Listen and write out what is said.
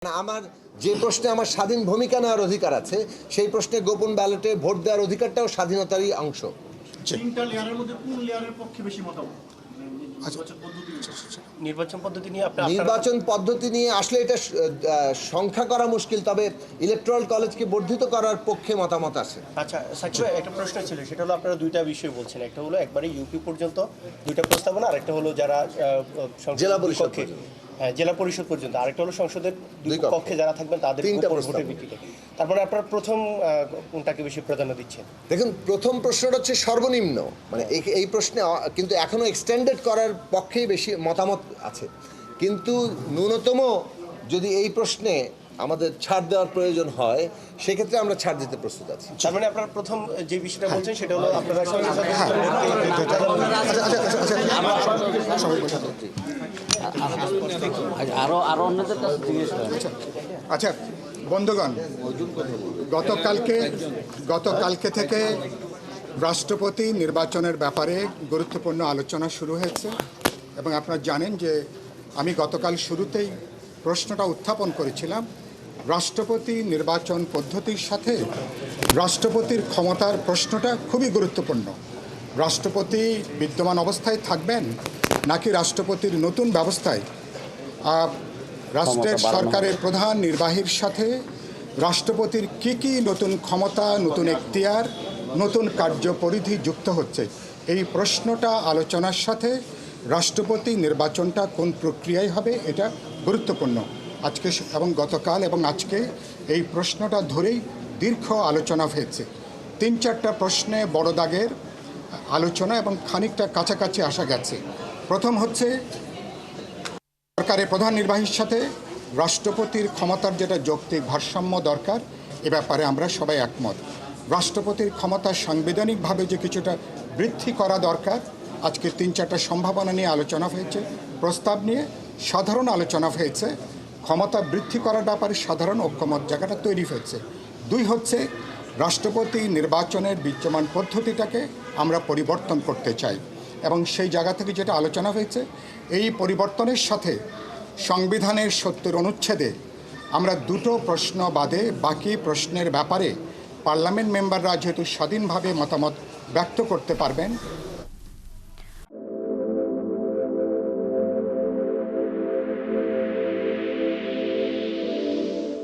আমার যে প্রশ্নে আমার স্বাধীন ভূমিকা নেওয়ার অধিকার আছে সেই প্রশ্নে গোপন ব্যালটে ভোট দেওয়ার অধিকারটাও স্বাধীনতারই অংশ। তিনটা লেয়ারের মধ্যে কোন লেয়ারের পক্ষে বেশি মতামত? নির্বাচন পদ্ধতি নিয়ে নির্বাচন পদ্ধতি নিয়ে আসলে এটা সংখ্যা করা মুশকিল, তবে ইলেকট্রাল কলেজকে বর্ধিত করার পক্ষে মতামত আছে। আচ্ছা সাকিব ভাই, একটা প্রশ্ন ছিল, সেটা হলো আপনারা দুইটা বিষয় বলছেন, একটা হলো একবারে ইউপি পর্যন্ত দুইটা প্রস্তাবনা, আর একটা হলো যারা জেলা পরিষদ হ্যাঁ জেলা পরিষদ পর্যন্ত, আরেকটা হলো সংসদের দুই কক্ষে যারা থাকবেন তাদের ভোটের ভিত্তিতে। তারপরে আপনারা প্রথম কোনটাকে বেশি প্রাধান্য দিচ্ছেন? দেখুন, প্রথম প্রশ্নটা হচ্ছে সর্বনিম্ন, মানে এই প্রশ্নে কিন্তু এখনো এক্সটেন্ডেড করার পক্ষেই বেশি মতামত আছে, কিন্তু ন্যূনতম যদি এই প্রশ্নে আমাদের ছাড় দেওয়ার প্রয়োজন হয় সেক্ষেত্রে আমরা ছাড় দিতে প্রস্তুত আছি। তার মানে আপনারা প্রথম যে বিষয়টা বলছেন সেটা হলো আপনারা আরো অন্যদের কাছে জিজ্ঞেস করেন। আচ্ছা বন্ধুগণ, গতকালকে থেকে রাষ্ট্রপতি নির্বাচনের ব্যাপারে গুরুত্বপূর্ণ আলোচনা শুরু হয়েছে এবং আপনারা জানেন যে আমি গতকাল শুরুতেই প্রশ্নটা উত্থাপন করেছিলাম, রাষ্ট্রপতি নির্বাচন পদ্ধতির সাথে রাষ্ট্রপতির ক্ষমতার প্রশ্নটা খুবই গুরুত্বপূর্ণ। রাষ্ট্রপতি বিদ্যমান অবস্থায় থাকবেন নাকি রাষ্ট্রপতির নতুন ব্যবস্থায় রাষ্ট্রের সরকারের প্রধান নির্বাহীর সাথে রাষ্ট্রপতির কি নতুন ক্ষমতা, নতুন এখতিয়ার, নতুন কার্যপরিধি যুক্ত হচ্ছে, এই প্রশ্নটা আলোচনার সাথে রাষ্ট্রপতি নির্বাচনটা কোন প্রক্রিয়ায় হবে এটা গুরুত্বপূর্ণ। আজকে এবং গতকাল এবং আজকে এই প্রশ্নটা ধরেই দীর্ঘ আলোচনা হয়েছে। 3-4টা প্রশ্নে বড় দাগের আলোচনা এবং খানিকটা কাছাকাছি আসা গেছে। প্রথম হচ্ছে সরকারের প্রধান নির্বাহীর সাথে রাষ্ট্রপতির ক্ষমতার যেটা যৌক্তিক ভারসাম্য দরকার, এ ব্যাপারে আমরা সবাই একমত। রাষ্ট্রপতির ক্ষমতা সাংবিধানিকভাবে যে কিছুটা বৃদ্ধি করা দরকার, আজকে 3-4টা সম্ভাবনা নিয়ে আলোচনা হয়েছে, প্রস্তাব নিয়ে সাধারণ আলোচনা হয়েছে, ক্ষমতা বৃদ্ধি করার ব্যাপারে সাধারণ ঐক্যমত জায়গাটা তৈরি হয়েছে। 2 হচ্ছে রাষ্ট্রপতি নির্বাচনের বিদ্যমান পদ্ধতিটাকে আমরা পরিবর্তন করতে চাই এবং সেই জায়গা থেকে যেটা আলোচনা হয়েছে, এই পরিবর্তনের সাথে সংবিধানের 70 অনুচ্ছেদে আমরা 2টো প্রশ্ন বাদে বাকি প্রশ্নের ব্যাপারে পার্লামেন্ট মেম্বাররা যেহেতু স্বাধীনভাবে মতামত ব্যক্ত করতে পারবেন,